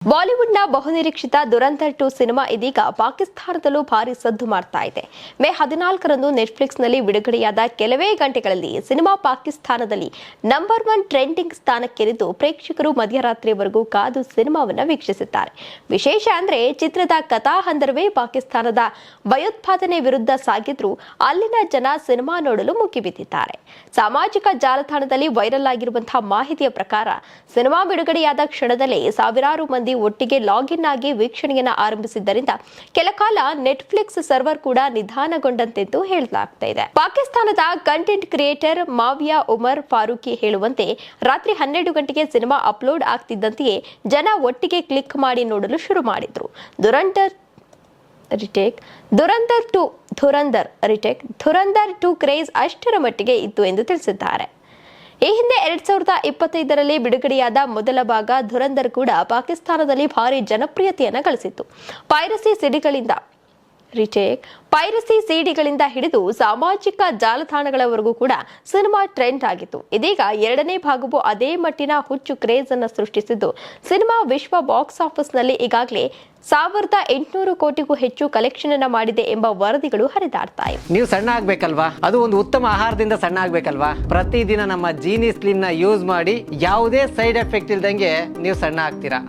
ಬಾಲಿವುಡ್ನ ಬಹುನಿರೀಕ್ಷಿತ ದುರಂಧರ್ 2 ಸಿನಿಮಾ ಇದೀಗ ಪಾಕಿಸ್ತಾನದಲ್ಲೂ ಭಾರಿ ಸದ್ದು ಮಾಡ್ತಾ ಇದೆ. ಮೇ 14ರಂದು ನೆಟ್ಫ್ಲಿಕ್ಸ್ನಲ್ಲಿ ಬಿಡುಗಡೆಯಾದ ಕೆಲವೇ ಗಂಟೆಗಳಲ್ಲಿ ಸಿನಿಮಾ ಪಾಕಿಸ್ತಾನದಲ್ಲಿ ನಂಬರ್ 1 ಟ್ರೆಂಡಿಂಗ್ ಸ್ಥಾನಕ್ಕೇರಿದ್ದು ಪ್ರೇಕ್ಷಕರು ಮಧ್ಯರಾತ್ರಿಯವರೆಗೂ ಕಾದು ಸಿನಿಮಾವನ್ನು ವೀಕ್ಷಿಸಿದ್ದಾರೆ. ವಿಶೇಷ ಅಂದ್ರೆ ಚಿತ್ರದ ಕಥಾ ಹಂದರವೇ ಪಾಕಿಸ್ತಾನದ ಭಯೋತ್ಪಾದನೆ ವಿರುದ್ಧ ಸಾಗಿದ್ರೂ ಅಲ್ಲಿನ ಜನ ಸಿನಿಮಾ ನೋಡಲು ಮುಗಿಬಿದ್ದಿದ್ದಾರೆ. ಸಾಮಾಜಿಕ ಜಾಲತಾಣದಲ್ಲಿ ವೈರಲ್ ಆಗಿರುವಂತಹ ಮಾಹಿತಿಯ ಪ್ರಕಾರ ಸಿನಿಮಾ ಬಿಡುಗಡೆಯಾದ ಕ್ಷಣದಲ್ಲೇ ಸಾವಿರಾರು ಮಂದಿ ಒಟ್ಟಿಗೆ ಲಾಗಿನ್ ಆಗಿ ವೀಕ್ಷಣೆಯನ್ನು ಆರಂಭಿಸಿದ್ದರಿಂದ ಕೆಲಕಾಲ ನೆಟ್ಫ್ಲಿಕ್ಸ್ ಸರ್ವರ್ ಕೂಡ ನಿಧಾನಗೊಂಡಂತೆಂದು ಹೇಳಲಾಗ್ತಾ ಇದೆ. ಪಾಕಿಸ್ತಾನದ ಕಂಟೆಂಟ್ ಕ್ರಿಯೇಟರ್ ಮಾವಿಯಾ ಉಮರ್ ಫಾರೂಕಿ ಹೇಳುವಂತೆ ರಾತ್ರಿ 12 ಗಂಟೆಗೆ ಸಿನಿಮಾ ಅಪ್ಲೋಡ್ ಆಗ್ತಿದ್ದಂತೆಯೇ ಜನ ಒಟ್ಟಿಗೆ ಕ್ಲಿಕ್ ಮಾಡಿ ನೋಡಲು ಶುರು ಮಾಡಿದ್ರು. ದುರಂಧರ್ 2 ಕ್ರೇಜ್ ಅಷ್ಟರ ಮಟ್ಟಿಗೆ ಇತ್ತು ಎಂದು ತಿಳಿಸಿದ್ದಾರೆ. ಈ ಹಿಂದೆ 2025ರಲ್ಲಿ ಬಿಡುಗಡೆಯಾದ ಮೊದಲ ಭಾಗ ಧುರಂಧರ್ ಕೂಡ ಪಾಕಿಸ್ತಾನದಲ್ಲಿ ಭಾರಿ ಜನಪ್ರಿಯತೆಯನ್ನು ಗಳಿಸಿತ್ತು. ಪೈರಸಿ ಸಿಡಿಗಳಿಂದ ಹಿಡಿದು ಸಾಮಾಜಿಕ ಜಾಲತಾಣಗಳವರೆಗೂ ಕೂಡ ಸಿನಿಮಾ ಟ್ರೆಂಡ್ ಆಗಿತ್ತು. ಇದೀಗ ಎರಡನೇ ಭಾಗವು ಅದೇ ಮಟ್ಟಿನ ಹುಚ್ಚು ಕ್ರೇಜ್ ಅನ್ನು ಸೃಷ್ಟಿಸಿದ್ದು ಸಿನಿಮಾ ವಿಶ್ವ ಬಾಕ್ಸ್ ಆಫೀಸ್ನಲ್ಲಿ ಈಗಾಗಲೇ 1800 ಕೋಟಿಗೂ ಹೆಚ್ಚು ಕಲೆಕ್ಷನ್ ಅನ್ನ ಮಾಡಿದೆ ಎಂಬ ವರದಿಗಳು ಹರಿದಾಡ್ತಾ ಇವೆ. ನೀವು ಸಣ್ಣ ಆಗ್ಬೇಕಲ್ವಾ? ಅದು ಒಂದು ಉತ್ತಮ ಆಹಾರದಿಂದ ಸಣ್ಣ ಆಗ್ಬೇಕಲ್ವಾ? ಪ್ರತಿದಿನ ನಮ್ಮ ಜೀನಿ ಸ್ಲಿಮ್ ನ ಯೂಸ್ ಮಾಡಿ ಯಾವುದೇ ಸೈಡ್ ಎಫೆಕ್ಟ್ ಇಲ್ದಂಗೆ ನೀವು ಸಣ್ಣ ಆಗ್ತೀರಾ.